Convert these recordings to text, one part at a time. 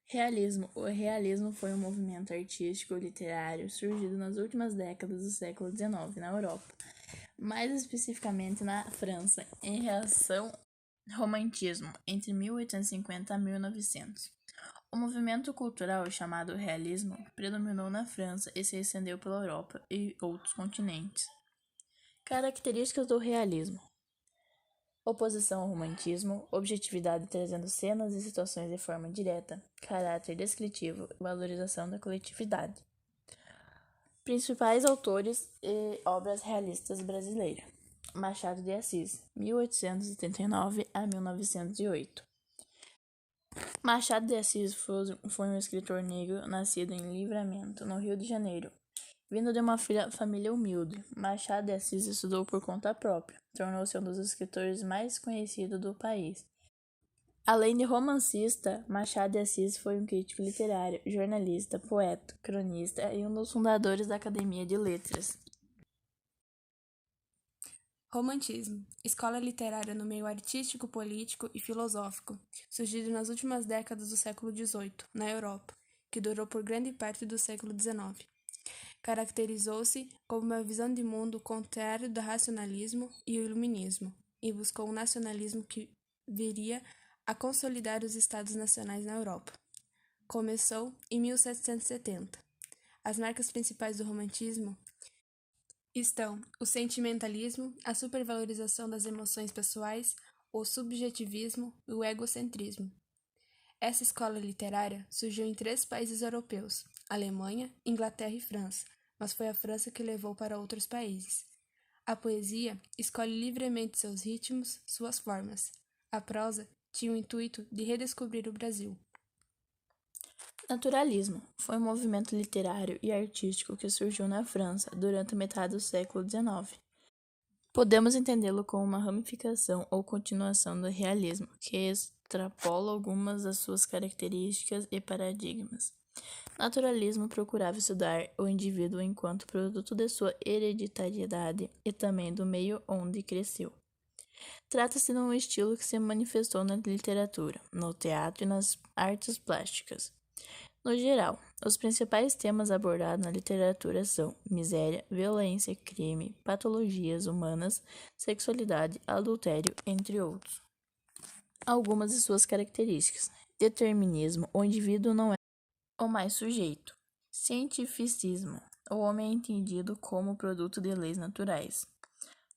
Realismo. O realismo foi um movimento artístico e literário surgido nas últimas décadas do século XIX na Europa, mais especificamente na França, em reação ao romantismo, entre 1850 a 1900. O movimento cultural chamado realismo predominou na França e se estendeu pela Europa e outros continentes. Características do realismo: oposição ao romantismo, objetividade trazendo cenas e situações de forma direta, caráter descritivo e valorização da coletividade. Principais autores e obras realistas brasileiras: Machado de Assis, 1879 a 1908. Machado de Assis foi um escritor negro nascido em Livramento, no Rio de Janeiro. Vindo de uma família humilde, Machado de Assis estudou por conta própria, tornou-se um dos escritores mais conhecidos do país. Além de romancista, Machado de Assis foi um crítico literário, jornalista, poeta, cronista e um dos fundadores da Academia de Letras. Romantismo, escola literária no meio artístico, político e filosófico, surgido nas últimas décadas do século XVIII, na Europa, que durou por grande parte do século XIX. Caracterizou-se como uma visão de mundo contrária do racionalismo e o iluminismo, e buscou um nacionalismo que viria a consolidar os estados nacionais na Europa. Começou em 1770. As marcas principais do romantismo estão o sentimentalismo, a supervalorização das emoções pessoais, o subjetivismo e o egocentrismo. Essa escola literária surgiu em 3 países europeus: Alemanha, Inglaterra e França, mas foi a França que levou para outros países. A poesia escolhe livremente seus ritmos, suas formas. A prosa tinha o intuito de redescobrir o Brasil. Naturalismo foi um movimento literário e artístico que surgiu na França durante a metade do século XIX. Podemos entendê-lo como uma ramificação ou continuação do realismo, que extrapola algumas das suas características e paradigmas. Naturalismo procurava estudar o indivíduo enquanto produto de sua hereditariedade e também do meio onde cresceu. Trata-se de um estilo que se manifestou na literatura, no teatro e nas artes plásticas. No geral, os principais temas abordados na literatura são miséria, violência, crime, patologias humanas, sexualidade, adultério, entre outros. Algumas de suas características: determinismo, o indivíduo não é o mais sujeito. Cientificismo, o homem é entendido como produto de leis naturais.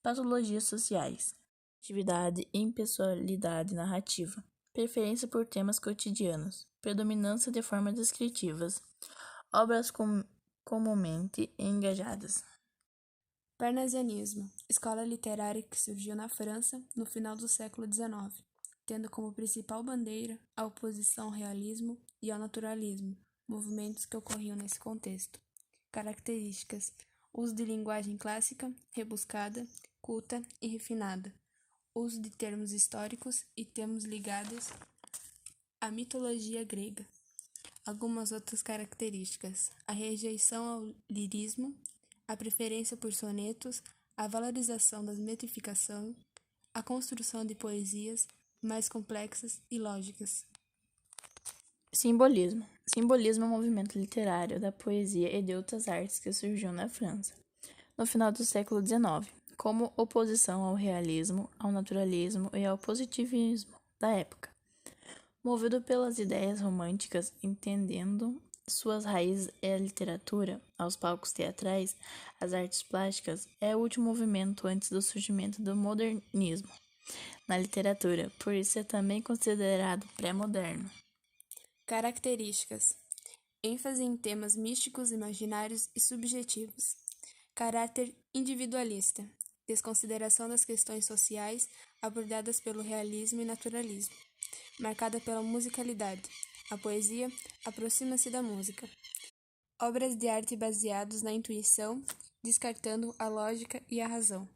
Patologias sociais, atividade e impessoalidade narrativa. Preferência por temas cotidianos, predominância de formas descritivas, obras comumente engajadas. Parnasianismo, escola literária que surgiu na França no final do século XIX, tendo como principal bandeira a oposição ao realismo e ao naturalismo, movimentos que ocorriam nesse contexto. Características: uso de linguagem clássica, rebuscada, culta e refinada. Uso de termos históricos e termos ligados à mitologia grega. Algumas outras características: a rejeição ao lirismo, a preferência por sonetos, a valorização da metrificação, a construção de poesias mais complexas e lógicas. Simbolismo. Simbolismo é um movimento literário da poesia e de outras artes que surgiu na França, no final do século XIX, como oposição ao realismo, ao naturalismo e ao positivismo da época. Movido pelas ideias românticas, entendendo suas raízes à literatura, aos palcos teatrais, às artes plásticas, é o último movimento antes do surgimento do modernismo na literatura, por isso é também considerado pré-moderno. Características: ênfase em temas místicos, imaginários e subjetivos. Caráter individualista. Desconsideração das questões sociais abordadas pelo realismo e naturalismo. Marcada pela musicalidade. A poesia aproxima-se da música. Obras de arte baseadas na intuição, descartando a lógica e a razão.